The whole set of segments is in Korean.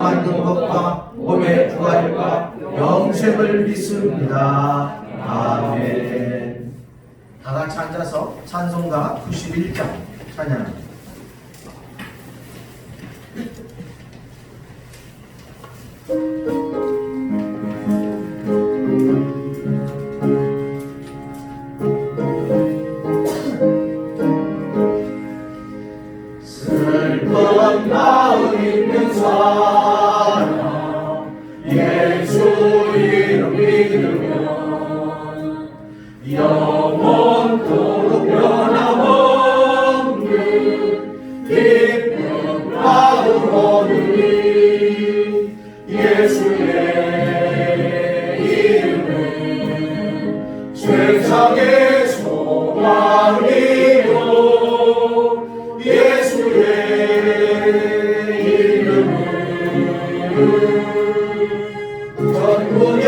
하는 것과 몸의 부활과 영생을 믿습니다. 아멘. 다 같이 앉아서 찬송가 91장 찬양합니다. 슬픈 마음 있는 사람 예수 이름 믿으면 영원토록 변함없는 기쁜 마음 얻으리. 예수의 이름은 세상의 소망이요 예수의 이름은 천국의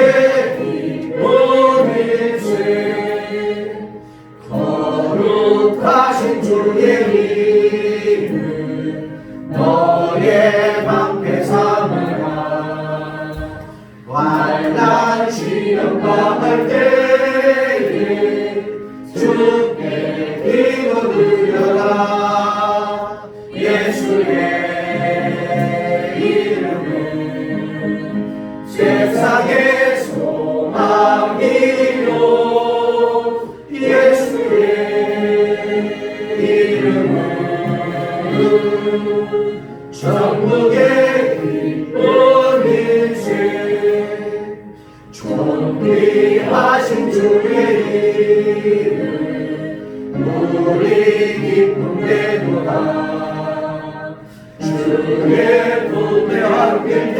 기쁜 일세 거룩하신 주의 이름 너의 방패 삼으라. 환난 시험 당할 때에 주께 기도드려라. 예수의 이름은 세상의 소망이요 예수의 이름은 천국의 기쁜 일세 존귀하신 주의 이름 우리 기쁨되도다. 주의 품에 안길 때에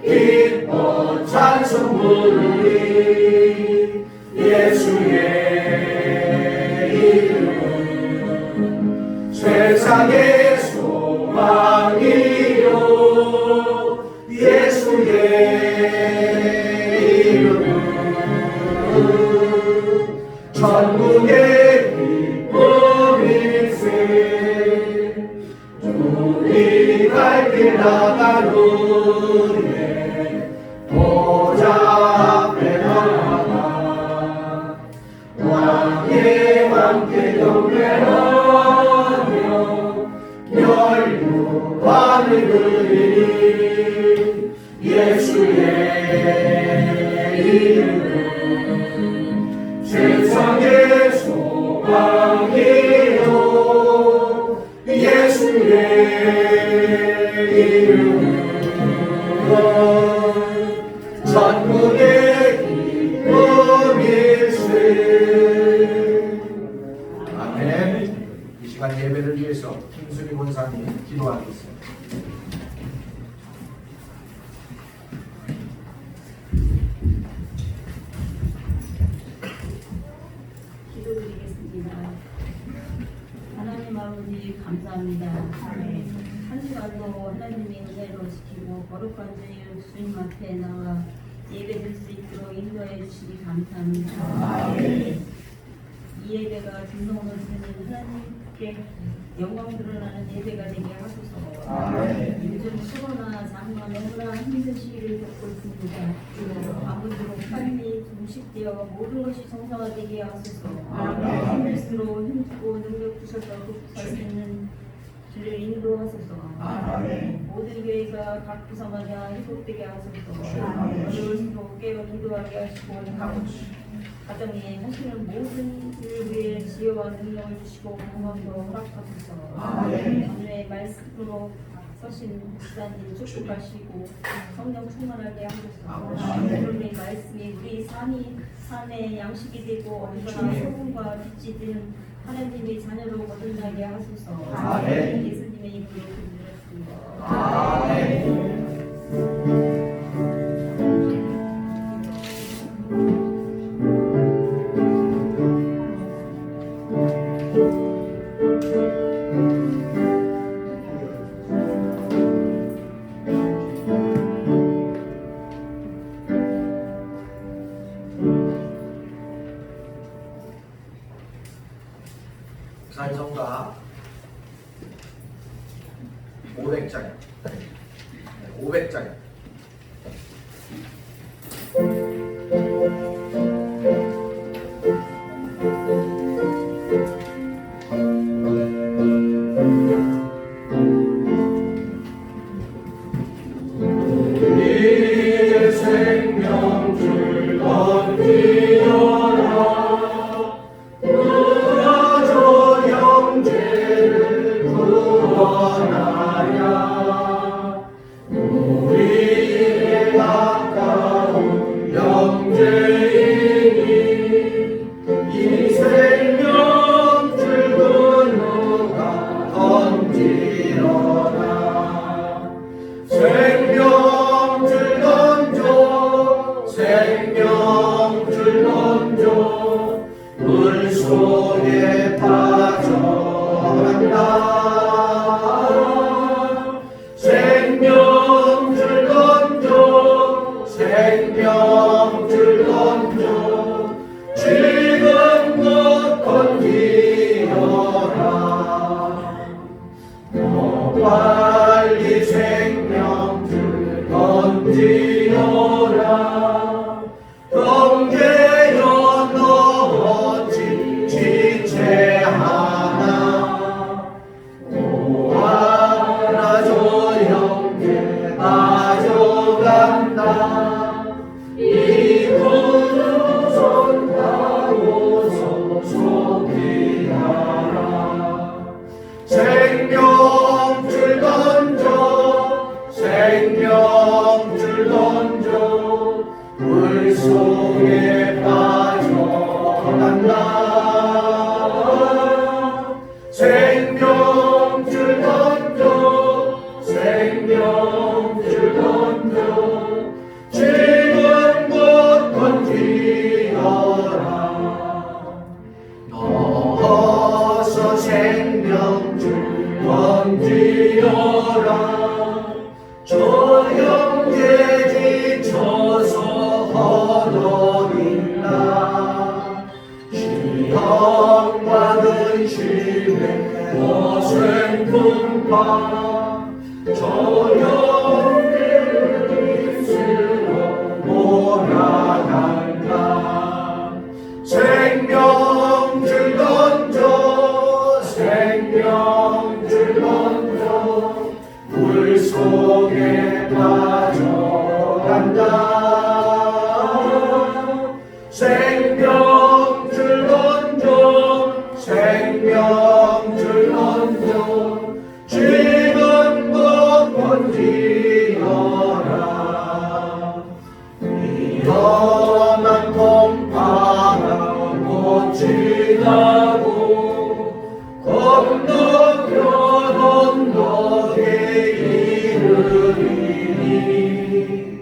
기뻐 찬송 부르리. 예수의 이름은 세상의 소망이요 예수의 이름은 천국의 기쁨 일세 우리 갈 길 나가노니 보좌 앞에 나가 왕의 함께 경배하며 멸류관을 드리니. 예수의 이름은 세상의 소망이요 예수의 이름은 천국의 기쁨 일세. 아멘. 이 시간 예배를 위해서 김순희 권사님 기도하겠습니다. 기도드리겠습니다. 하나님 아버지 감사합니다. 한 시간도 하나님의 은혜로 지키고 거룩한 주님 앞에 나와 예배드릴 수 있도록 인도해 주시기 감사합니다. 이 예배가 진동으로 드리는 하나님께 영광 드러나는 예배가 되게 하소서. 요즘 수고나 장마 너무나 힘든 시기를 겪고 있습니다. 아무쪼록 빨리 종식되어 모든 것이 정상화되게 하소서. 힘을수록 힘주고 능력 주셔서 살 수 있는 주를 인도하소서. 모든 교회가 각 구성하자 회복되게 하소서. 어려울수록 깨어 기도하게 하시고 가정에 하시는 모든 일을 위해 지혜와 능력을 주시고 건강도 허락하소서. 오늘의 말씀으로 서신 목사님 축복하시고 성령 충만하게 하소서. 오늘의 말씀이 우리 삶의 양식이 되고 언제나 소금과 빛이 되는 하나님의 자녀로 거듭나게 하소서. 예수님의 이름으로 기도드렸습니다. 찬송가 500장입니다. 물속에 빠져간다. 생명줄 던져 생명줄 던져 지금껏 건지어라. 너 빨리 생명줄 던지어라. 경계여 너 지체 하나 모아라 조용히 빠져간다. 이 구름 손 타고서 소비하라. 생명줄 던져 생명줄 던져 물속에 빠져간다. 생명줄 던져 생명줄 던져 지금껏 던지어라. 어서 생명줄 던지어라. 저 형제 지쳐서 허덕인다. 시험과 근심에 거센 풍파 저 형제를 힘쓰러 몰아간다. 생명줄 던져 생명줄 던져 물속에 빠져간다. 생명줄 던져 생명줄 던져 지금껏 건지어라. 위험한 풍파가 못 지나고 건너편 언덕에 이르리니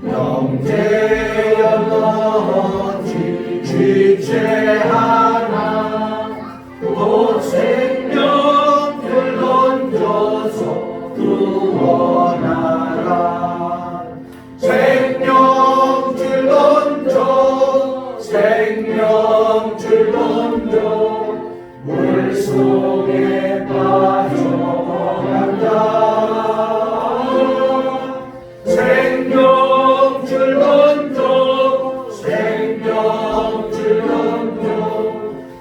형제여 너 지체 하나 곧 생명줄 던져서 구원하라. 생명줄 던져 생명줄 던져 물속에 빠져간다. 생명줄 던져 생명줄 던져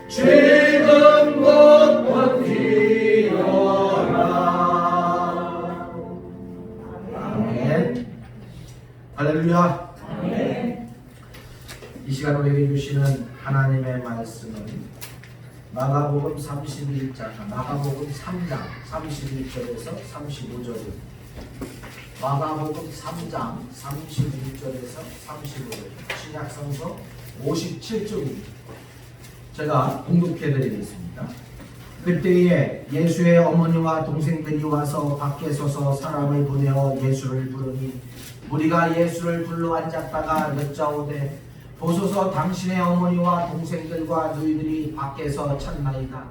지금껏 건지어라. 아멘. 할렐루야. 아멘. 이 시간 우리에게 주시는 하나님의 말씀은 마가복음 31장, 마가복음 3장 31절에서 35절입니다. 마가복음 3장 31절에서 35절, 신약성서 57쪽입니다. 제가 공독해 드리겠습니다. 그때에 예수의 어머니와 동생들이 와서 밖에 서서 사람을 보내어 예수를 부르니 우리가 예수를 불러 앉았다가 여짜오되 보소서 당신의 어머니와 동생들과 너희들이 밖에서 찾나이다.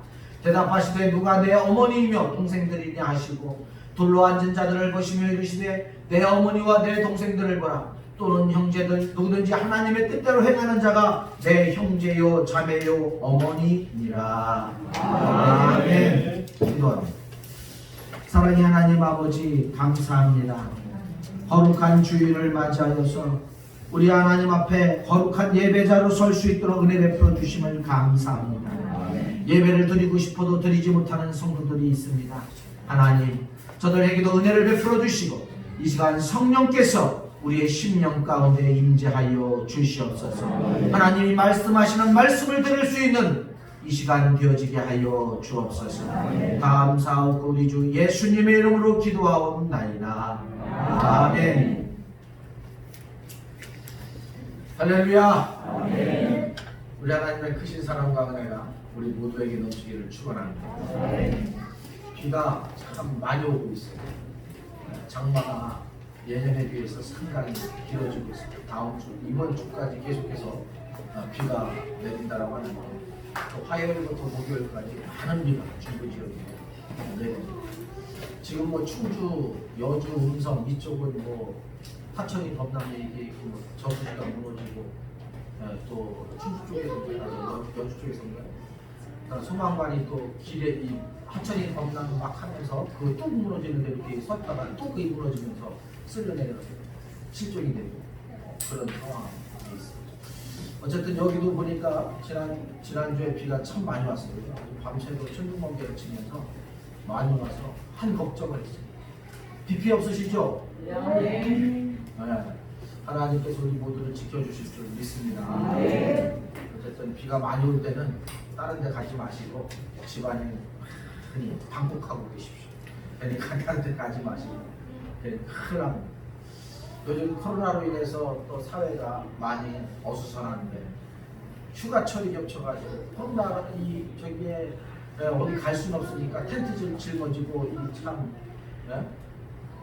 대답하시되 누가 내 어머니이며 동생들이냐 하시고 둘러 앉은 자들을 보시며 이르시되 내 어머니와 내 동생들을 보라. 또는 형제들 누구든지 하나님의 뜻대로 행하는 자가 내 형제요 자매요 어머니니라. 아멘. 기도합니다. 사랑의 하나님 아버지 감사합니다. 거룩한 주일을 맞이하여서 우리 하나님 앞에 거룩한 예배자로 설 수 있도록 은혜 베풀어 주심을 감사합니다. 예배를 드리고 싶어도 드리지 못하는 성도들이 있습니다. 하나님, 저들에게도 은혜를 베풀어 주시고 이 시간 성령께서 우리의 심령 가운데 임재하여 주시옵소서. 하나님이 말씀하시는 말씀을 들을 수 있는 이 시간 되어지게 하여 주옵소서. 감사하고 우리 주 예수님의 이름으로 기도하옵나이다. 아멘. 할렐루야. 우리 하나님의 크신 사랑과 은혜가 우리 모두에게 넘치기를 축원합니다. 비가 참 많이 오고 있어요. 장마가 예년에 비해서 상당히 길어지고 있습니다. 다음 주, 이번 주까지 계속해서 비가 내린다라고 하는데 또 화요일부터 목요일까지 많은 비가 중부 지역에 내립니다. 지금 뭐 충주, 여주, 음성 이쪽은 뭐 하천이 범람돼 이게 있고 뭐 저수지가 무너지고 또 충주 쪽에서 여주 쪽에서인가요? 소망관이 또 길에 이 하천이 범람 막 하면서 그 뚝 무너지는데 이렇게 섰다가 뚝이 무너지면서 쓸려내려서 실종이 되고 그런 상황이 있습니다. 어쨌든 여기도 보니까 지난주에 비가 참 많이 왔어요. 밤새도 천둥번개를 치면서 많이 와서 한 걱정을 했습니다. 비 피해 없으시죠? 네. 하나님께서 우리 모두를 지켜주실 줄 믿습니다. 어쨌든 비가 많이 올 때는 다른 데 가지 마시고 집안에 흔히 방콕하고 계십시오. 그러니까 다른 데 가지 마시고 큰일 납니다. 요즘 코로나로 인해서 또 사회가 많이 어수선한데 휴가철이 겹쳐가지고 코로나는 저기에 어디 갈 수는 없으니까 텐트 짊어지고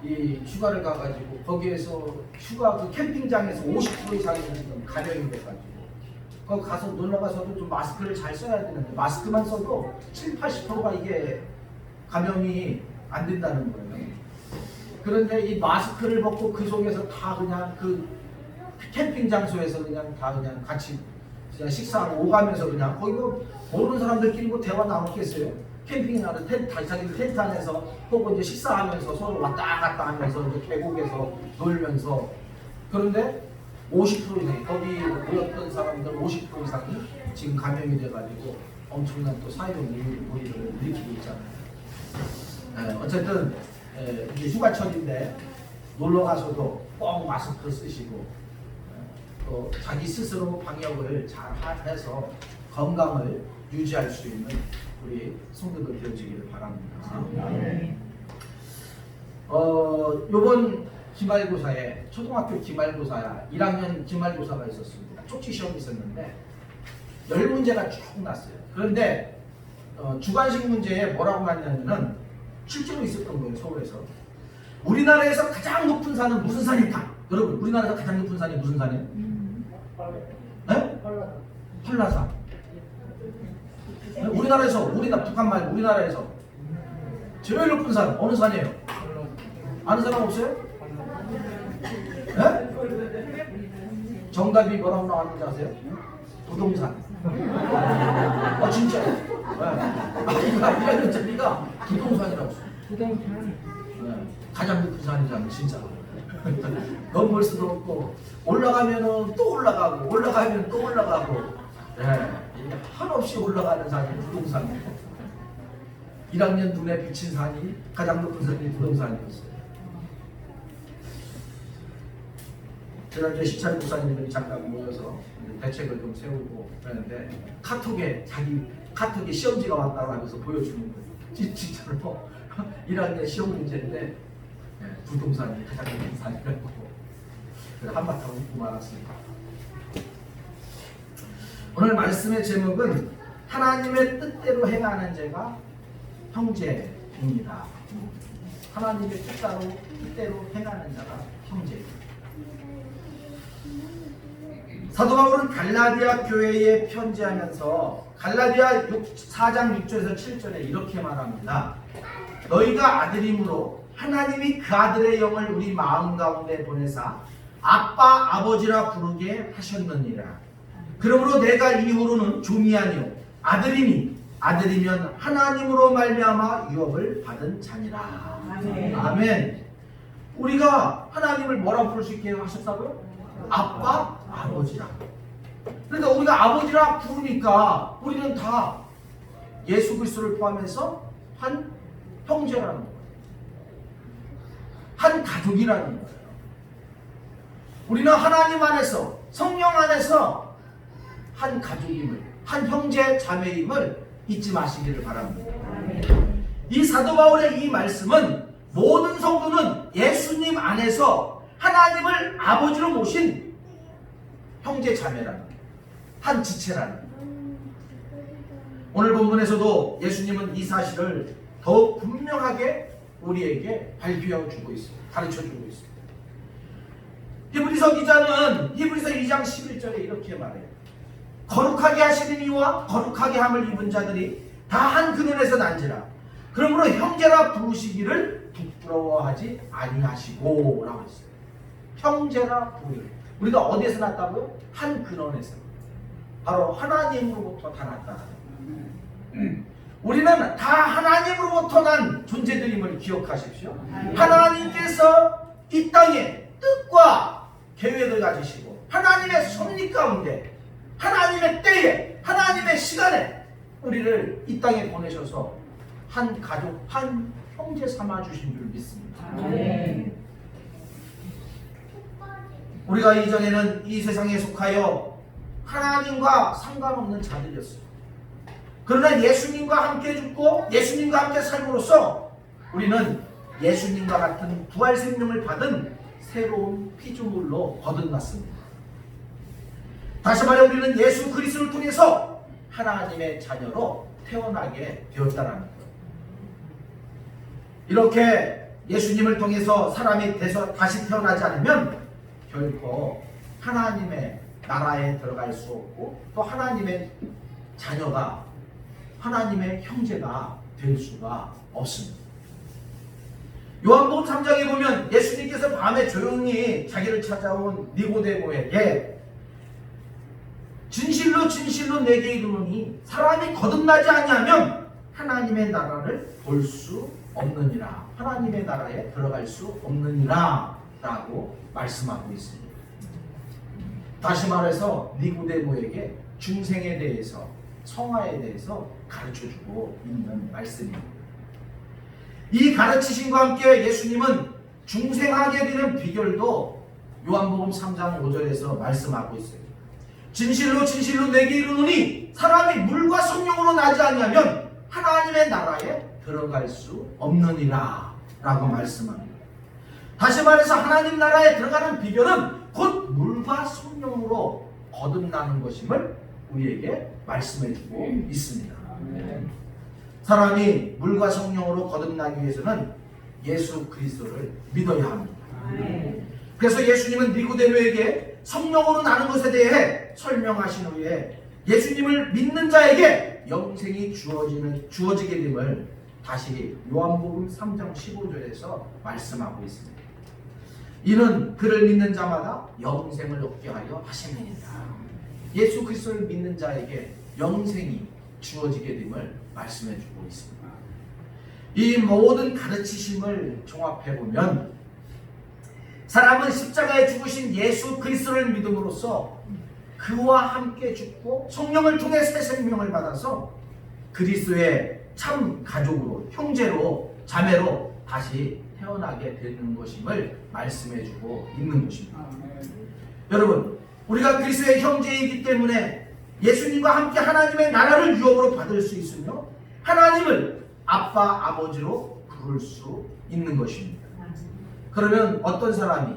이 휴가를 가가지고 거기에서 휴가 그 캠핑장에서 50% 이상이 지금 감염이 돼가지고 거기 가서 놀러 가서도 좀 마스크를 잘 써야 되는데 마스크만 써도 70~80%가 이게 감염이 안 된다는 거예요. 그런데 이 마스크를 벗고 그 속에서 다 그냥 그 캠핑 장소에서 그냥 같이 그냥 식사하고 오가면서 그냥 거기 뭐 모르는 사람들끼리 뭐 대화 나눴겠어요. 캠핑이나 자기들 텐트 안에서 혹은 이제 식사하면서 서로 왔다 갔다 하면서 이제 계곡에서 놀면서 그런데 50% 이상이 거기 모였던 사람들 50% 이상이 지금 감염이 돼가지고 엄청난 또 사회적 무리를 일으키고 있잖아요. 어쨌든 이제 휴가철인데 놀러 가서도 꼭 마스크 쓰시고 또 자기 스스로 방역을 잘 해서 건강을 유지할 수 있는 우리 성도들 되어지기를 바랍니다. 요번 기말고사에 초등학교 기말고사야 1학년 기말고사가 있었습니다. 쪽지 시험이 있었는데 10문제가 쭉 났어요. 그런데 주관식 문제에 뭐라고 났냐면은 실제로 있었던 거예요. 서울에서 우리나라에서 가장 높은 산은 무슨 산일까? 여러분 우리나라에서 가장 높은 산이 무슨 산이에요? 한라산. 우리나라에서 북한 말고 우리나라에서 제일 높은 산 어느 산이에요? 아는 사람 없어요? 네? 정답이 뭐라고 나왔는지 아세요? 부동산. 진짜요? 이거 1년짜리가 부동산이라고 써요. 부동산. 가장 높은 산이잖아요, 진짜. 넘볼 수도 없고 올라가면은 또 올라가고 올라가면 또 올라가고 한없이 올라가는 산이 부동산이고 1학년 눈에 비친 산이 가장 높은 산이 부동산이었어요. 지난주에 시찰 목사님들이 잠깐 모여서 대책을 좀 세우고 그랬는데 카톡에 시험지가 왔다고 하면서 보여주는 거예요. 진짜로 1학년 시험 문제인데 부동산이 가장 높은 산이라고 한바탕 웃고 말았습니다. 오늘 말씀의 제목은 하나님의 뜻대로 행하는 자가 형제입니다. 하나님의 뜻대로 행하는 자가 형제입니다. 사도 바울은 갈라디아 교회에 편지하면서 갈라디아 4장 6절에서 7절에 이렇게 말합니다. 너희가 아들이므로 하나님이 그 아들의 영을 우리 마음 가운데 보내사 아빠 아버지라 부르게 하셨느니라. 그러므로 내가 이후로는 종이 아니요 아들이니 아들이면 하나님으로 말미암아 유업을 받은 자니라. 아멘. 우리가 하나님을 뭐라고 부를 수 있게 하셨다고요? 아빠, 아버지라. 그러니까 우리가 아버지라 부르니까 우리는 다 예수 그리스도를 포함해서 한 형제라는 거예요. 한 가족이라는 거예요. 우리는 하나님 안에서, 성령 안에서 한 가족임을, 한 형제 자매임을 잊지 마시기를 바랍니다. 이 사도 바울의 이 말씀은 모든 성도는 예수님 안에서 하나님을 아버지로 모신 형제 자매라는 거예요. 한 지체라는 거예요. 오늘 본문에서도 예수님은 이 사실을 더욱 분명하게 우리에게 발표해 주고 있습니다. 가르쳐 주고 있습니다. 히브리서 기자는 히브리서 2장 11절에 이렇게 말해요. 거룩하게 하시는 이와 거룩하게 함을 입은 자들이 다 한 근원에서 난지라. 그러므로 형제라 부르시기를 부끄러워하지 아니하시고 라고 했어요. 형제라 부르기. 우리가 어디에서 났다고요? 한 근원에서. 바로 하나님으로부터 다 났다. 우리는 다 하나님으로부터 난 존재들임을 기억하십시오. 하나님께서 이 땅에 뜻과 계획을 가지시고 하나님의 섭리 가운데 하나님의 때에 하나님의 시간에 우리를 이 땅에 보내셔서 한 가족, 한 형제 삼아 주신 줄 믿습니다. 우리가 이전에는 이 세상에 속하여 하나님과 상관없는 자들이었어요. 그러나 예수님과 함께 죽고 예수님과 함께 삶으로써 우리는 예수님과 같은 부활 생명을 받은 새로운 피조물로 거듭났습니다. 다시 말해 우리는 예수 그리스도를 통해서 하나님의 자녀로 태어나게 되었다는 거예요. 이렇게 예수님을 통해서 사람이 돼서 다시 태어나지 않으면 결코 하나님의 나라에 들어갈 수 없고 또 하나님의 자녀가 하나님의 형제가 될 수가 없습니다. 요한복음 3장에 보면 예수님께서 밤에 조용히 자기를 찾아온 니고데모에게 진실로 진실로 내게 이르노니 사람이 거듭나지 아니하면 하나님의 나라를 볼 수 없느니라. 하나님의 나라에 들어갈 수 없느니라 라고 말씀하고 있습니다. 다시 말해서 니고데모에게 중생에 대해서 성화에 대해서 가르쳐주고 있는 말씀입니다. 이 가르치심과 함께 예수님은 중생하게 되는 비결도 요한복음 3장 5절에서 말씀하고 있어요. 진실로 진실로 내게 이르노니 사람이 물과 성령으로 나지 아니하면 하나님의 나라에 들어갈 수 없느니라 라고 말씀합니다. 다시 말해서 하나님 나라에 들어가는 비결은 곧 물과 성령으로 거듭나는 것임을 우리에게 말씀해주고 있습니다. 사람이 물과 성령으로 거듭나기 위해서는 예수 그리스도를 믿어야 합니다. 그래서 예수님은 니고데모에게 성령으로 나는 것에 대해 설명하신 후에 예수님을 믿는 자에게 영생이 주어지게 됨을 다시 요한복음 3장 15절에서 말씀하고 있습니다. 이는 그를 믿는 자마다 영생을 얻게 하려 하심이니라. 예수 그리스도를 믿는 자에게 영생이 주어지게 됨을 말씀해주고 있습니다. 이 모든 가르치심을 종합해보면 사람은 십자가에 죽으신 예수 그리스도를 믿음으로써 그와 함께 죽고 성령을 통해 새 생명을 받아서 그리스도의 참 가족으로, 형제로, 자매로 다시 태어나게 되는 것임을 말씀해주고 있는 것입니다. 여러분, 우리가 그리스도의 형제이기 때문에 예수님과 함께 하나님의 나라를 유업으로 받을 수 있으며 하나님을 아빠, 아버지로 부를 수 있는 것입니다. 그러면 어떤 사람이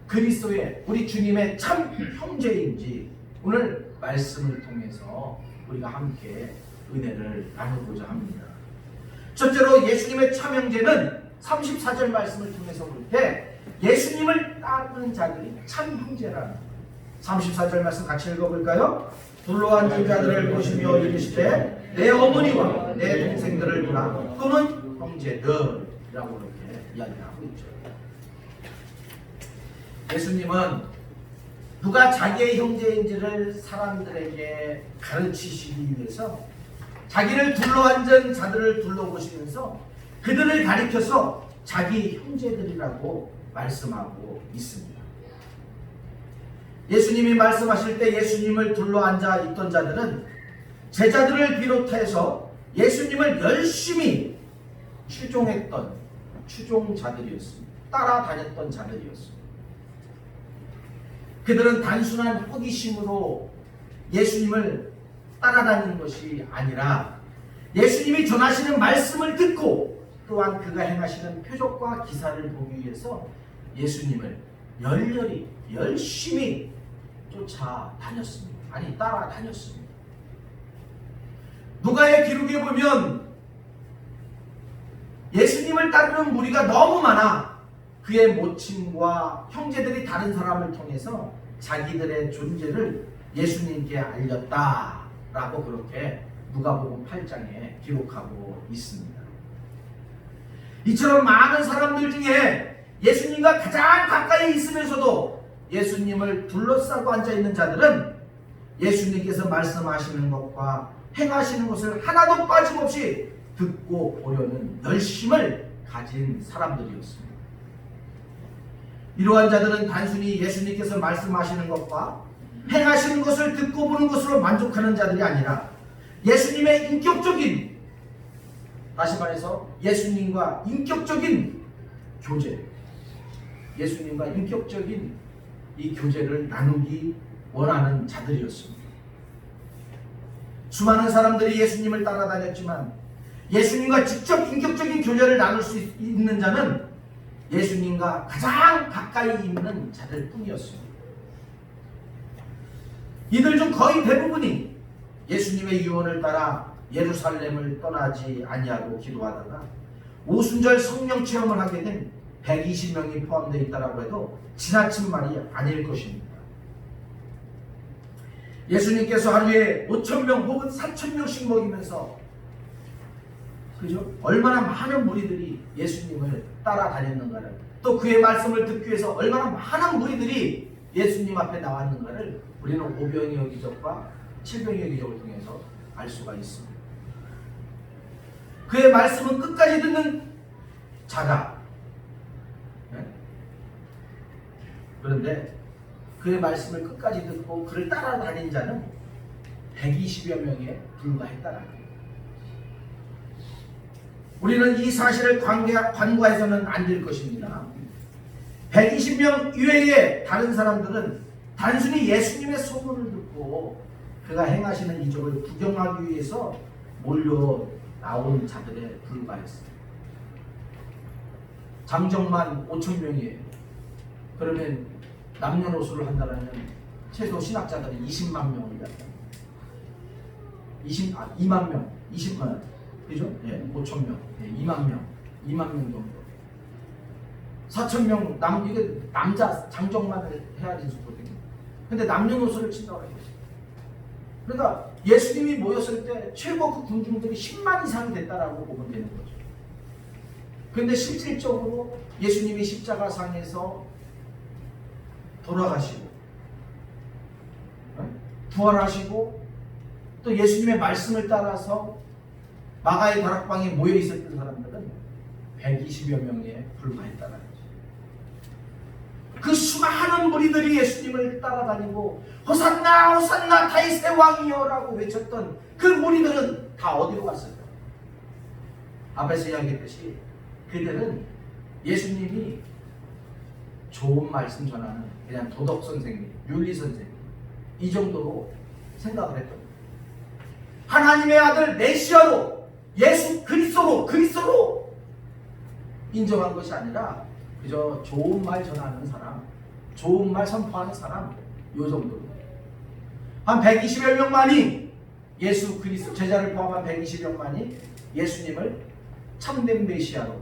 그리스도의 우리 주님의 참 형제인지 오늘 말씀을 통해서 우리가 함께 은혜를 나누고자 합니다. 첫째로 예수님의 참 형제는 34절 말씀을 통해서 볼 때 예수님을 따르는 자들이 참 형제라는 34절 말씀 같이 읽어볼까요? 둘러 앉은 자들을 보시며 이르시되 내 어머니와 내 동생들을 보라. 또는 형제들이라고 이렇게 이야기하고 있죠. 예수님은 누가 자기의 형제인지를 사람들에게 가르치시기 위해서 자기를 둘러앉은 자들을 둘러보시면서 그들을 가리켜서 자기 형제들이라고 말씀하고 있습니다. 예수님이 말씀하실 때 예수님을 둘러앉아 있던 자들은 제자들을 비롯해서 예수님을 열심히 추종했던 추종자들이었습니다. 따라다녔던 자들이었습니다. 그들은 단순한 호기심으로 예수님을 따라다니는 것이 아니라 예수님이 전하시는 말씀을 듣고 또한 그가 행하시는 표적과 기사를 보기 위해서 예수님을 열심히 쫓아다녔습니다. 아니, 따라다녔습니다. 누가의 기록에 보면 예수님을 따르는 무리가 너무 많아 그의 모친과 형제들이 다른 사람을 통해서 자기들의 존재를 예수님께 알렸다라고 그렇게 누가복음 8장에 기록하고 있습니다. 이처럼 많은 사람들 중에 예수님과 가장 가까이 있으면서도 예수님을 둘러싸고 앉아있는 자들은 예수님께서 말씀하시는 것과 행하시는 것을 하나도 빠짐없이 듣고 보려는 열심을 가진 사람들이었습니다. 이러한 자들은 단순히 예수님께서 말씀하시는 것과 행하시는 것을 듣고 보는 것으로 만족하는 자들이 아니라 예수님의 인격적인, 다시 말해서 예수님과 인격적인 교제, 예수님과 인격적인 이 교제를 나누기 원하는 자들이었습니다. 수많은 사람들이 예수님을 따라다녔지만 예수님과 직접 인격적인 교제를 나눌 수 있는 자는 예수님과 가장 가까이 있는 자들 뿐이었습니다. 이들 중 거의 대부분이 예수님의 유언을 따라 예루살렘을 떠나지 아니하고 기도하다가 오순절 성령 체험을 하게 된 120명이 포함되어 있다고 해도 지나친 말이 아닐 것입니다. 예수님께서 하루에 5,000명 혹은 4,000명씩 먹이면서 그죠? 얼마나 많은 무리들이 예수님을 따라다녔는가를, 또 그의 말씀을 듣기 위해서 얼마나 많은 무리들이 예수님 앞에 나왔는가를 우리는 오병이어 기적과 칠병이어 기적을 통해서 알 수가 있습니다. 그의 말씀은 끝까지 듣는 자가, 그런데 그의 말씀을 끝까지 듣고 그를 따라다닌 자는 120여 명에 불과했다는 거예요. 우리는 이 사실을 관과해서는 안 될 것입니다. 120명 이외에 다른 사람들은 단순히 예수님의 소문을 듣고 그가 행하시는 이적을 구경하기 위해서 몰려 나온 자들에 불과했어요. 장정만 5,000명이에요. 그러면 남녀노소를 한다면 최소 신학자들이 20만 명을 갖다. 2만 명, 20만, 그죠? 예, 5,000명, 예, 2만 명 정도. 4,000명 이게 남자 장정만을 해야지 좋거든요. 근데 남녀노소를 친다고 해요. 그러니까 예수님이 모였을 때 최고 그 군중들이 10만 이상이 됐다라고 보면 되는 거죠. 그런데 실질적으로 예수님이 십자가상에서 돌아가시고 부활하시고 또 예수님의 말씀을 따라서 마가의 다락방에 모여 있었던 사람들은 120여 명에 불과했다는 거죠. 그 수많은 무리들이 예수님을 따라다니고 호산나 호산나 다윗의 왕이여 라고 외쳤던 그 무리들은 다 어디로 갔을까? 앞에서 이야기했듯이 그들은 예수님이 좋은 말씀 전하는 그냥 도덕 선생님, 윤리 선생님 이 정도로 생각을 했던 거예요. 하나님의 아들 메시아로 예수 그리스도로 인정한 것이 아니라 그저 좋은 말 전하는 사람, 좋은 말 선포하는 사람 요 정도로 한 120여 명만이 예수 그리스도 제자를 포함한 120여 명만이 예수님을 참된 메시아로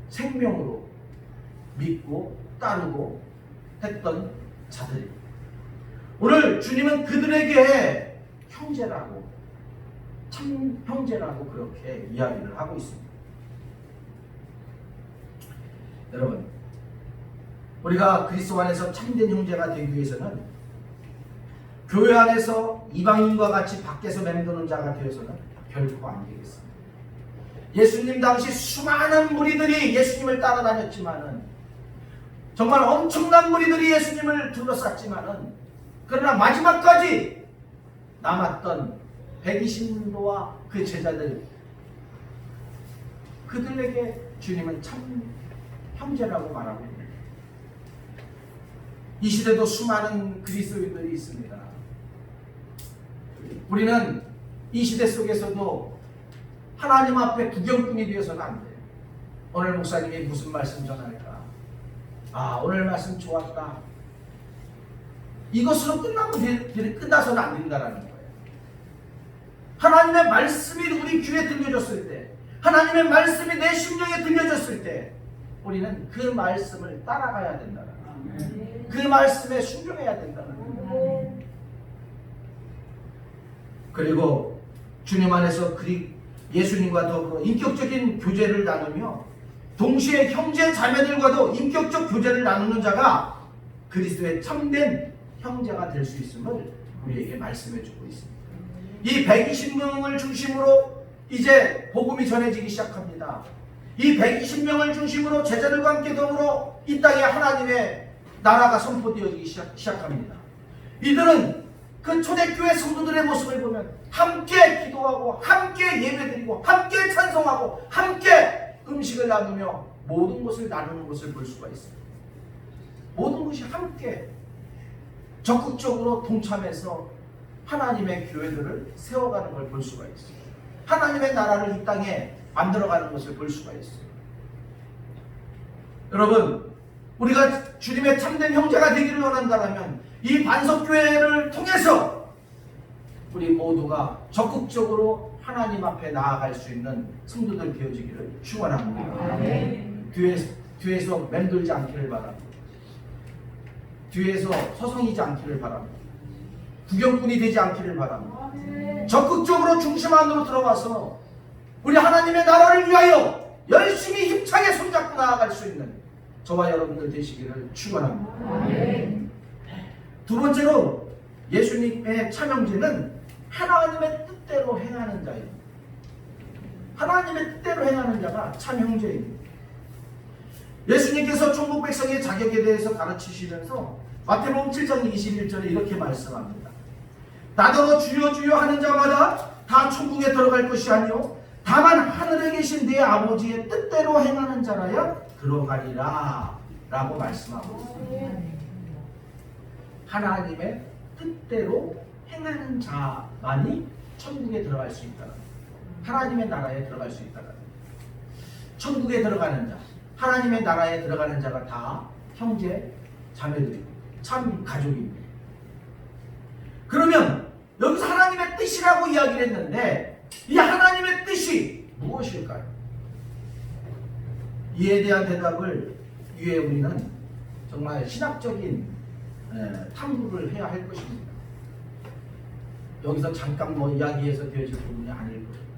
생명으로 믿고 따르고 했던 자들입니다. 오늘 주님은 그들에게 형제라고 참 형제라고 그렇게 이야기를 하고 있습니다. 여러분, 우리가 그리스도 안에서 참된 형제가 되기 위해서는 교회 안에서 이방인과 같이 밖에서 맴도는 자가 되어서는 결코 안 되겠습니다. 예수님 당시 수많은 무리들이 예수님을 따라다녔지만은, 정말 엄청난 무리들이 예수님을 둘러쌌지만은, 그러나 마지막까지 남았던 120인도와 그 제자들, 그들에게 주님은 참 형제라고 말하고 있습니다. 이 시대도 수많은 그리스도인들이 있습니다. 우리는 이 시대 속에서도 하나님 앞에 구경꾼이 되어서는 안 돼요. 오늘 목사님이 무슨 말씀 전할까? 아, 오늘 말씀 좋았다. 이것으로 끝나서는 안 된다는 거예요. 하나님의 말씀이 우리 귀에 들려졌을 때, 하나님의 말씀이 내 심령에 들려졌을 때, 우리는 그 말씀을 따라가야 된다는 거예요. 그 말씀에 순종해야 된다는 거예요. 그리고 주님 안에서 예수님과 더불어 인격적인 교제를 나누며 동시에 형제 자매들과도 인격적 교제를 나누는 자가 그리스도의 참된 형제가 될 수 있음을 우리에게 말씀해 주고 있습니다. 이 120명을 중심으로 이제 복음이 전해지기 시작합니다. 이 120명을 중심으로 제자들과 함께 더불어 이 땅에 하나님의 나라가 선포되어지기 시작합니다. 이들은 그 초대교회 성도들의 모습을 보면 함께 기도하고 함께 예배드리고 함께 찬송하고 함께 음식을 나누며 모든 것을 나누는 것을 볼 수가 있습니다. 모든 것이 함께 적극적으로 동참해서 하나님의 교회들을 세워가는 걸 볼 수가 있어요. 하나님의 나라를 이 땅에 만들어가는 것을 볼 수가 있어요. 여러분, 우리가 주님의 참된 형제가 되기를 원한다면 이 반석교회를 통해서 우리 모두가 적극적으로 하나님 앞에 나아갈 수 있는 성도들 되어지기를 축원합니다. 뒤에서 맴돌지 않기를 바랍니다. 뒤에서 서성이지 않기를 바랍니다. 구경꾼이 되지 않기를 바랍니다. 적극적으로 중심 안으로 들어와서 우리 하나님의 나라를 위하여 열심히 힘차게 손잡고 나아갈 수 있는 저와 여러분들 되시기를 축원합니다. 두 번째로 예수님의 참형제는 하나님의 뜻대로 행하는 자입니다. 하나님의 뜻대로 행하는 자가 참형제입니다. 예수님께서 천국 백성의 자격에 대해서 가르치시면서 마태복음 7장 21절에 이렇게 말씀합니다. 나더러 주여 주여 하는 자마다 다 천국에 들어갈 것이 아니요 다만 하늘에 계신 내 아버지의 뜻대로 행하는 자라야 들어가리라 라고 말씀하고 있습니다. 하나님의 뜻대로 행하는 자만이 천국에 들어갈 수 있다는, 하나님의 나라에 들어갈 수 있다는, 천국에 들어가는 자, 하나님의 나라에 들어가는 자가 다 형제 자매들이고 참 가족입니다. 그러면 여기서 하나님의 뜻이라고 이야기를 했는데 이 하나님의 뜻이 무엇일까요? 이에 대한 대답을 위해 우리는 정말 신학적인 탐구를 해야 할 것입니다. 여기서 잠깐 이야기해서 되어질 부분이 아닐 것입니다.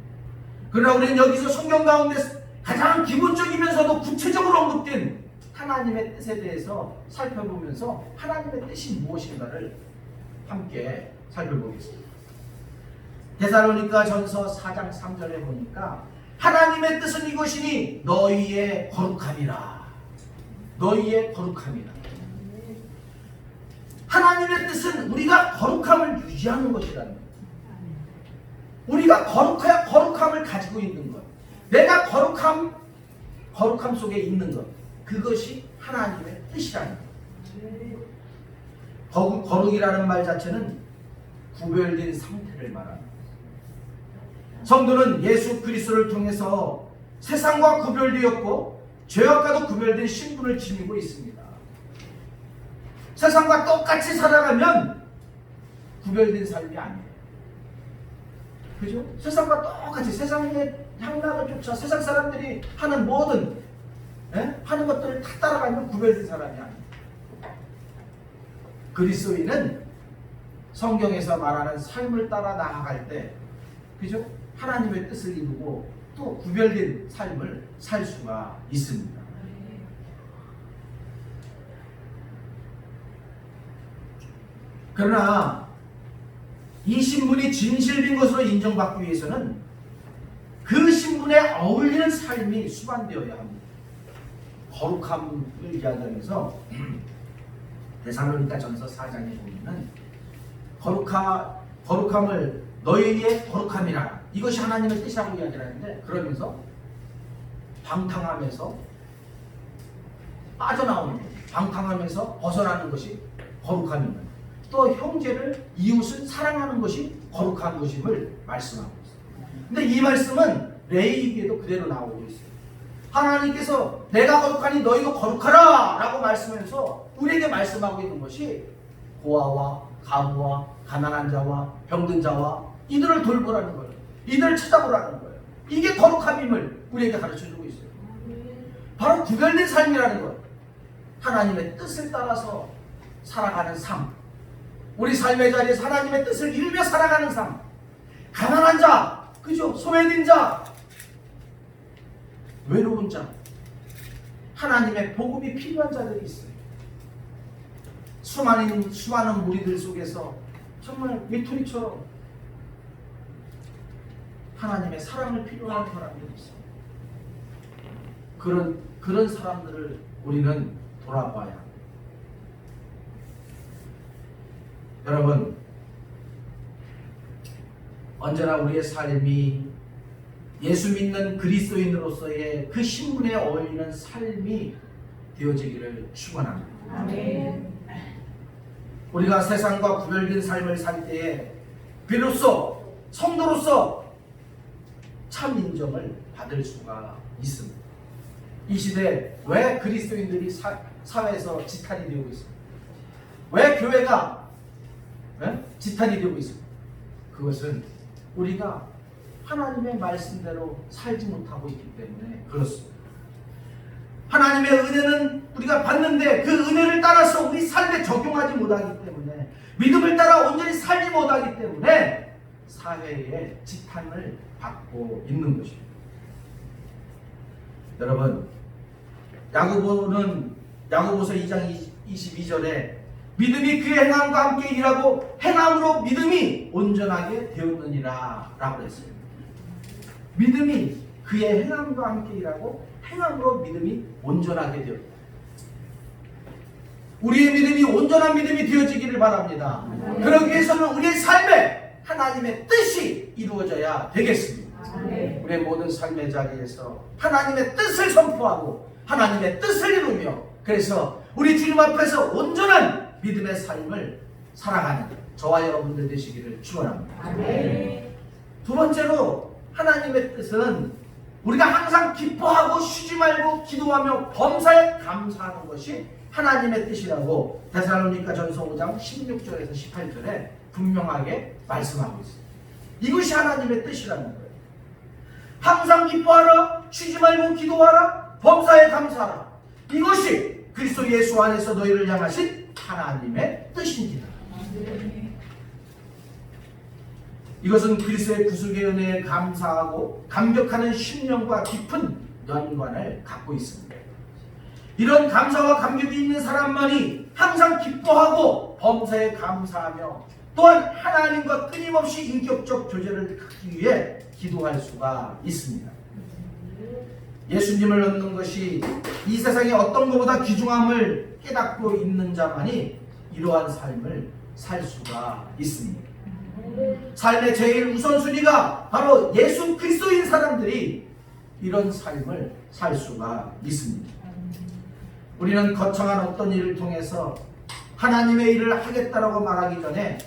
그러나 우리는 여기서 성경 가운데 가장 기본적이면서도 구체적으로 언급된 하나님의 뜻에 대해서 살펴보면서 하나님의 뜻이 무엇인가를 함께 살펴보겠습니다. 데살로니가 전서 4장 3절에 보니까 하나님의 뜻은 이것이니 너희의 거룩함이라. 너희의 거룩함이라. 하나님의 뜻은 우리가 거룩함을 유지하는 것이라는 거예요. 우리가 거룩해야 거룩함을 가지고 있는 것. 내가 거룩함 속에 있는 것. 그것이 하나님의 뜻이라는 거예요. 거룩이라는 말 자체는 구별된 상태를 말합니다. 성도는 예수 그리스도를 통해서 세상과 구별되었고 죄악과도 구별된 신분을 지니고 있습니다. 세상과 똑같이 살아가면 구별된 삶이 아니에요. 그죠? 세상과 똑같이 세상의 향락을 쫓아 세상 사람들이 하는 모든 하는 것들을 다 따라가면 구별된 사람이 아니에요. 그리스도인은 성경에서 말하는 삶을 따라 나아갈 때, 그죠? 하나님의 뜻을 이루고 또 구별된 삶을 살 수가 있습니다. 그러나 이 신분이 진실된 것으로 인정받기 위해서는 그 신분 신분에 어울리는 삶이 수반되어야 합니다. 거룩함을 이야기하면서 데살로니가전서 4장에 보면은 거룩함을 너희의 거룩함이라, 이것이 하나님의 뜻이라고 이야기를 하는데, 그러면서 방탕함에서 빠져나오는 것, 방탕함에서 벗어나는 것이 거룩함입니다. 또 형제를, 이웃을 사랑하는 것이 거룩한 것임을 말씀하고 있습니다. 근데 이 말씀은 레위기에도 그대로 나오고 있어요. 하나님께서 내가 거룩하니 너희도 거룩하라 라고 말씀하면서 우리에게 말씀하고 있는 것이 고아와 가부와 가난한 자와 병든 자와 이들을 돌보라는 거예요. 이들을 찾아보라는 거예요. 이게 거룩함임을 우리에게 가르쳐주고 있어요. 바로 구별된 삶이라는 거예요. 하나님의 뜻을 따라서 살아가는 삶, 우리 삶의 자리에서 하나님의 뜻을 이루며 살아가는 삶. 가난한 자, 그죠? 소외된 자, 외로운 자, 하나님의 복음이 필요한 자들이 있어요. 수많은 무리들 속에서 정말 외톨이처럼 하나님의 사랑을 필요한 사람들이 있어요. 그런 사람들을 우리는 돌아봐야 합니다. 여러분, 언제나 우리의 삶이 예수 믿는 그리스도인으로서의 그 신분에 어울리는 삶이 되어지기를 축원합니다. 아멘. 우리가 세상과 구별된 삶을 살 때에 비로소 성도로서 참 인정을 받을 수가 있습니다. 이 시대에 왜 그리스도인들이 사회에서 지탄이 되고 있습니까? 왜 교회가 지탄이 되고 있습니까? 그것은 우리가 하나님의 말씀대로 살지 못하고 있기 때문에 그렇습니다. 하나님의 은혜는 우리가 받는데 그 은혜를 따라서 우리 삶에 적용하지 못하기 때문에, 믿음을 따라 온전히 살지 못하기 때문에 사회의 지탄을 받고 있는 것입니다. 여러분, 야고보서 2장 22절에 믿음이 그의 행함과 함께 일하고 행함으로 믿음이 온전하게 되었느니라 라고 했어요. 믿음이 그의 행함과 함께 일하고 행함으로 믿음이 온전하게 되었다. 우리의 믿음이 온전한 믿음이 되어지기를 바랍니다. 그러기 위해서는 우리의 삶에 하나님의 뜻이 이루어져야 되겠습니다. 우리의 모든 삶의 자리에서 하나님의 뜻을 선포하고 하나님의 뜻을 이루며, 그래서 우리 주님 앞에서 온전한 믿음의 삶을 살아가는 저와 여러분들 되시기를 축원합니다. 두 번째로, 하나님의 뜻은 우리가 항상 기뻐하고 쉬지 말고 기도하며 범사에 감사하는 것이 하나님의 뜻이라고 데살로니가전서 5장 16절에서 18절에 분명하게 말씀하고 있습니다. 이것이 하나님의 뜻이라는 거예요. 항상 기뻐하라, 쉬지 말고 기도하라, 범사에 감사하라. 이것이 그리스도 예수 안에서 너희를 향하신 하나님의 뜻입니다. 이것은 그리스도의 구속의 은혜에 감사하고 감격하는 심령과 깊은 연관을 갖고 있습니다. 이런 감사와 감격이 있는 사람만이 항상 기뻐하고 범사에 감사하며 또한 하나님과 끊임없이 인격적 교제를 갖기 위해 기도할 수가 있습니다. 예수님을 얻는 것이 이 세상의 어떤 것보다 귀중함을 깨닫고 있는 자만이 이러한 삶을 살 수가 있습니다. 삶의 제일 우선순위가 바로 예수 그리스도인 사람들이 이런 삶을 살 수가 있습니다. 우리는 거창한 어떤 일을 통해서 하나님의 일을 하겠다라고 말하기 전에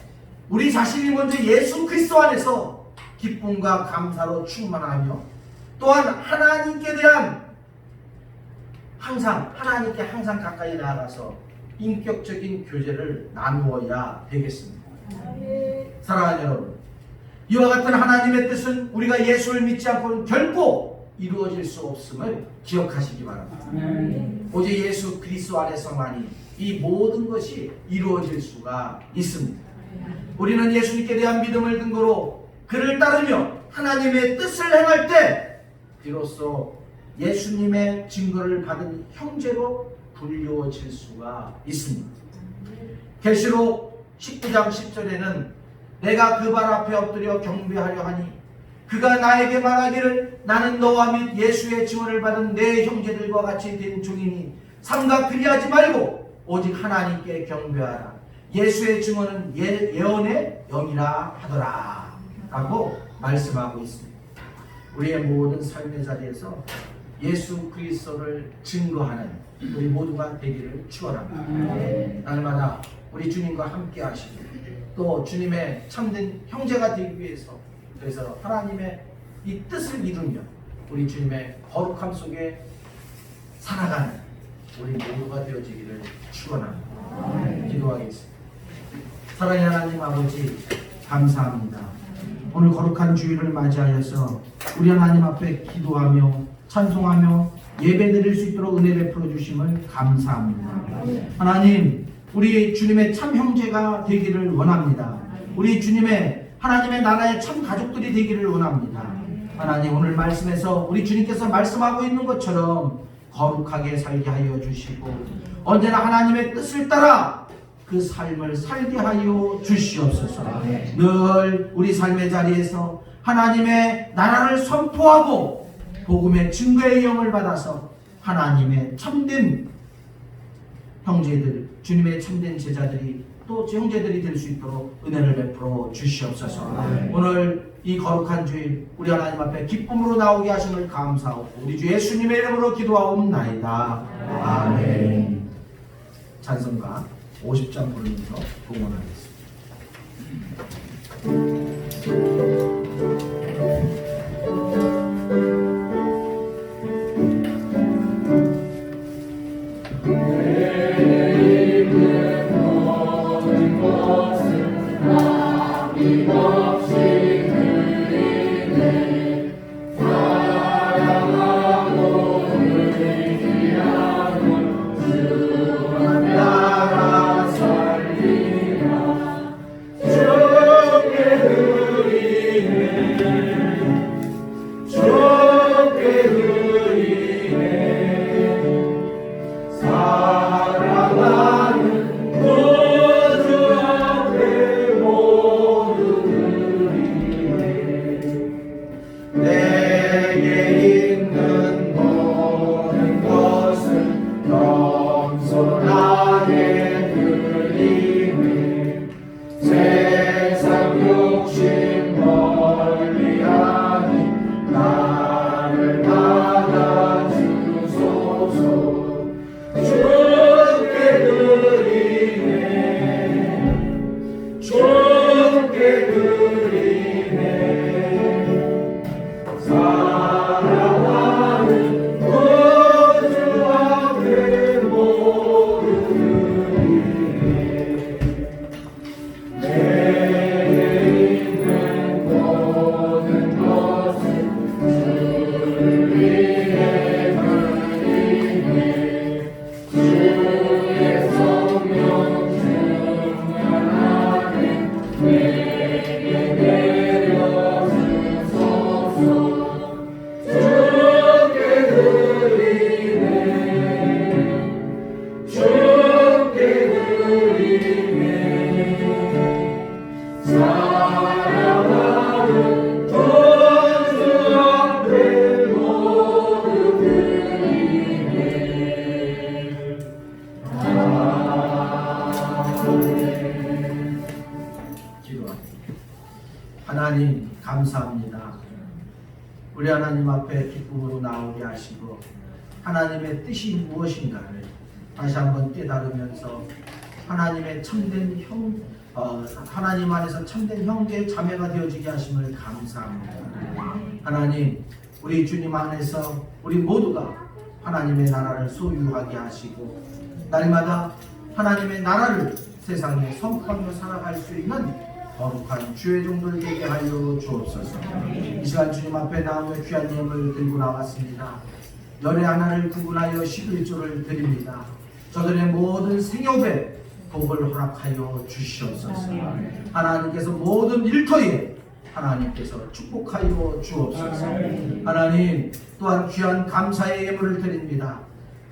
우리 자신이 먼저 예수 그리스도 안에서 기쁨과 감사로 충만하며 또한 하나님께 대한 하나님께 항상 가까이 나아가서 인격적인 교제를 나누어야 되겠습니다. 사랑하는 여러분, 이와 같은 하나님의 뜻은 우리가 예수를 믿지 않고는 결코 이루어질 수 없음을 기억하시기 바랍니다. 오직 예수 그리스도 안에서만이 이 모든 것이 이루어질 수가 있습니다. 우리는 예수님께 대한 믿음을 근거로 그를 따르며 하나님의 뜻을 행할 때 비로소 예수님의 증거를 받은 형제로 불리워질 수가 있습니다. 계시록 19장 10절에는 내가 그 발 앞에 엎드려 경배하려 하니 그가 나에게 말하기를 나는 너와 및 예수의 증언을 받은 내 형제들과 같이 된 종이니 삼가 그리하지 말고 오직 하나님께 경배하라. 예수의 증언은 예언의 영이라 하더라 라고 말씀하고 있습니다. 우리의 모든 삶의 자리에서 예수 그리스도를 증거하는 우리 모두가 되기를 축원합니다. 날마다 우리 주님과 함께 하시고 또 주님의 참된 형제가 되기 위해서 그래서 하나님의 이 뜻을 이루며 우리 주님의 거룩함 속에 살아가는 우리 모두가 되어지기를 축원합니다. 기도하겠습니다. 사랑의 하나님 아버지 감사합니다. 오늘 거룩한 주일을 맞이하여서 우리 하나님 앞에 기도하며 찬송하며 예배드릴 수 있도록 은혜 베풀어 주심을 감사합니다. 하나님 우리 주님의 참 형제가 되기를 원합니다. 우리 주님의 하나님의 나라의 참 가족들이 되기를 원합니다. 하나님 오늘 말씀에서 우리 주님께서 말씀하고 있는 것처럼 거룩하게 살게 하여 주시고 언제나 하나님의 뜻을 따라 그 삶을 살게 하여 주시옵소서. 늘 우리 삶의 자리에서 하나님의 나라를 선포하고 복음의 증거의 영을 받아서 하나님의 참된 형제들, 주님의 참된 제자들이 또 형제들이 될 수 있도록 은혜를 베풀어 주시옵소서. 오늘 이 거룩한 주일 우리 하나님 앞에 기쁨으로 나오게 하심을 감사하고 우리 주 예수님의 이름으로 기도하옵나이다. 아멘. 찬송가 50장 부르면서 봉헌하겠습니다. 하나님 감사합니다. 우리 하나님 앞에 기쁨으로 나오게 하시고 하나님의 뜻이 무엇인가를 다시 한번 깨달으면서 하나님의 참된 하나님 안에서 참된 형제 자매가 되어지게 하심을 감사합니다. 하나님 우리 주님 안에서 우리 모두가 하나님의 나라를 소유하게 하시고 날마다 하나님의 나라를 세상에 선포하며 살아갈 수 있는 거룩한 주의 종들 되게 하여 주옵소서. 이 시간 주님 앞에 나오며 귀한 예물을 들고 나왔습니다. 열의 하나를 구분하여 11조를 드립니다. 저들의 모든 생업에 복을 허락하여 주시옵소서. 하나님께서 모든 일터에 하나님께서 축복하여 주옵소서. 하나님 또한 귀한 감사의 예물을 드립니다.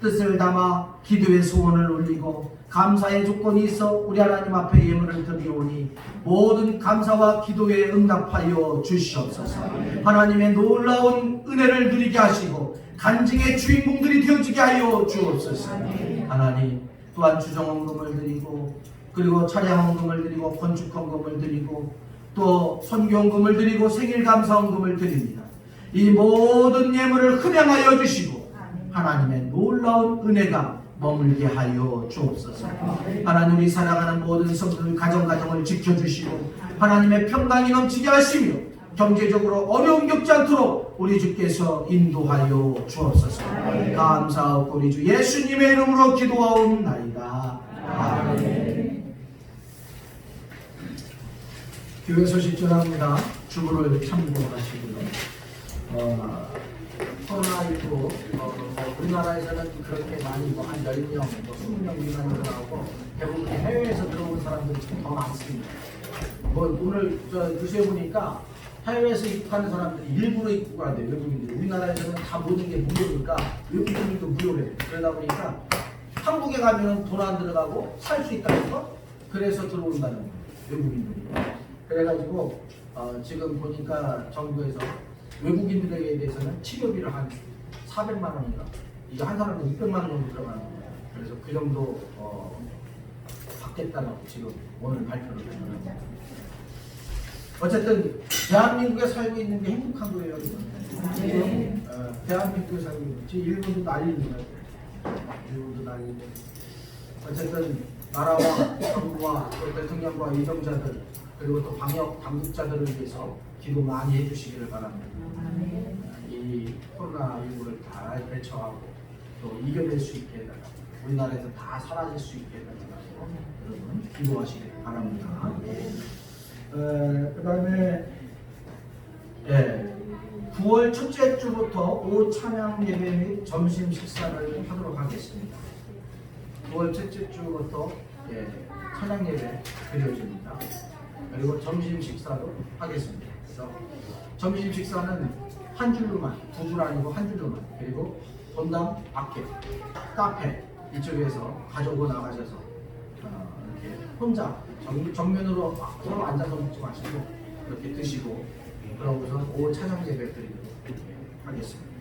뜻을 담아 기도의 소원을 올리고 감사의 조건이 있어 우리 하나님 앞에 예물을 드리오니 모든 감사와 기도에 응답하여 주시옵소서. 하나님의 놀라운 은혜를 누리게 하시고 간증의 주인공들이 되어지게 하여 주옵소서. 하나님 또한 주정헌금을 드리고 그리고 차량헌금을 드리고 건축헌금을 드리고 또 선교헌금을 드리고 생일감사헌금을 드립니다. 이 모든 예물을 흠양하여 주시고 하나님의 놀라운 은혜가 머물게 하여 주옵소서. 하나님 우리 사랑하는 모든 성도들 가정을 지켜주시고 하나님의 평강이 넘치게 하시며 경제적으로 어려움 겪지 않도록 우리 주께서 인도하여 주옵소서. 감사하고 우리 주 예수님의 이름으로 기도하옵나이다. 아멘. 교회 소식 전합니다. 주보를 참고하시고요. 코로나19 우리나라에서는 그렇게 많이 한 10명, 20명 미만으로 나오고 대부분 해외에서 들어온 사람들이 좀 더 많습니다. 오늘 뉴스에 보니까 해외에서 입국하는 사람들이 일부러 입국을 한대요. 외국인들이. 우리나라에서는 다 모든 게 무료니까 외국인들도 무료래요. 그러다 보니까 한국에 가면 돈 안 들어가고 살 수 있다는 거, 그래서 들어온다는 거예요. 외국인들이. 그래가지고 지금 보니까 정부에서 외국인들에게 대해서는 치료비를 한 400만 원인가, 이게 한 사람에 600만 원 정도 들어가는 거예요. 그래서 그 정도 받겠다고 지금 오늘 발표를 했습니다. 어쨌든 대한민국에 살고 있는 게 행복한 거예요. 지금 대한민국에 살고 있는 지금 일본도 난리입니다. 일본도 난리인데 어쨌든 나라와 정부와 또 대통령과 위정자들 그리고 또 방역 당국자들을 위해서 기도 많이 해주시기를 바랍니다. 이 코로나19를 다 대처하고 또 이겨낼 수 있게 해달라고, 우리나라에서 다 사라질 수 있게 해달라고 여러분 기도하시길 바랍니다. 그 다음에 9월 첫째 주부터 오후 찬양 예배 및 점심 식사를 하도록 하겠습니다. 9월 첫째 주부터 찬양 예배 드려집니다. 그리고 점심 식사도 하겠습니다. 그래서 점심 식사는 한 줄로만, 두 줄 아니고 한 줄로만, 그리고 본당 밖에 카페 이쪽에서 가지고 나가셔서 이렇게 혼자 정면으로 서로 앉아서 먹지 마시고 이렇게 드시고 그러고서 오후 찬양 예배 드리도록 하겠습니다.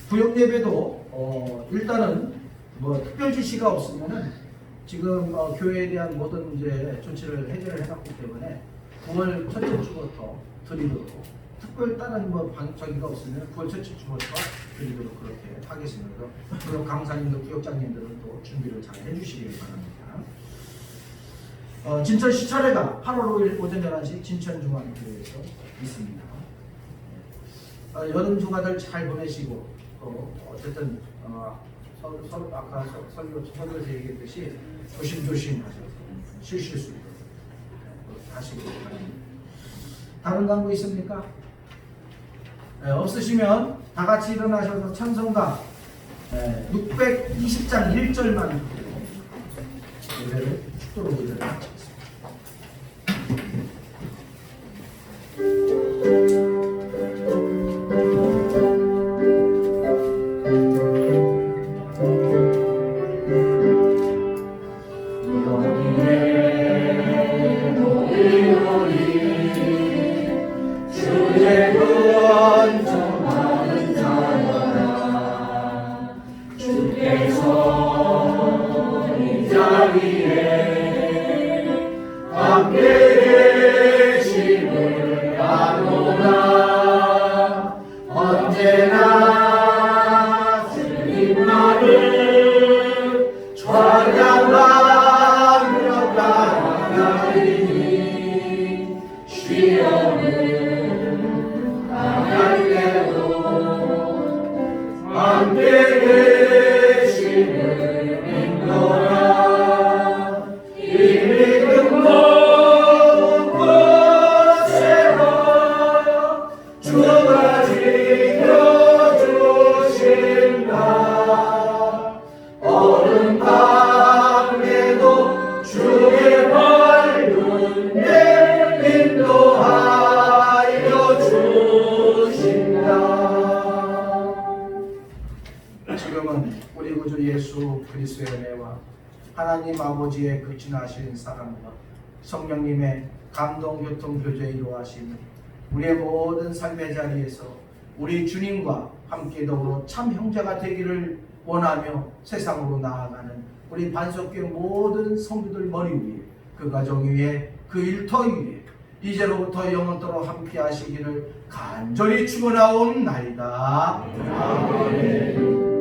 구역 예배도 일단은 뭐 특별 지시가 없으면은 지금 교회에 대한 모든 이제 조치를 해결을 해놨기 때문에 9월 첫째 주부터 드리도록, 특별 다른 뭐 저기가 없으면 9월 첫째 주부터 드리도록 그렇게 하겠습니다. 그리고 강사님들, 구역장님들은 또 준비를 잘 해주시길 바랍니다. 진천 시차례가 8월 5일 오전 11시 진천중앙교회에서 있습니다. 여름 휴가들 잘 보내시고 어쨌든 서로 아까 설교에서 얘기했듯이 조심조심 하셔서 쉬실 수 있도록 하시기 바랍니다. 다른 광고 있습니까? 없으시면 다 같이 일어나셔서 찬송가 620장 1절만 노래를 축도로 노래를 마치겠습니다. 지금은 은혜와 하나님 아버지의 그 진하신 사랑과 성령님의 감동 교통 교제 이루하시는 우리의 모든 삶의 자리에서 우리 주님과 함께 더불어 참 형제가 되기를 원하며 세상으로 나아가는 우리 반석교회 모든 성도들 머리 위에 그 가정 위에 그 일터 위에 이제로부터 영원토록 함께 하시기를 간절히 축원하옵나이다. 아멘.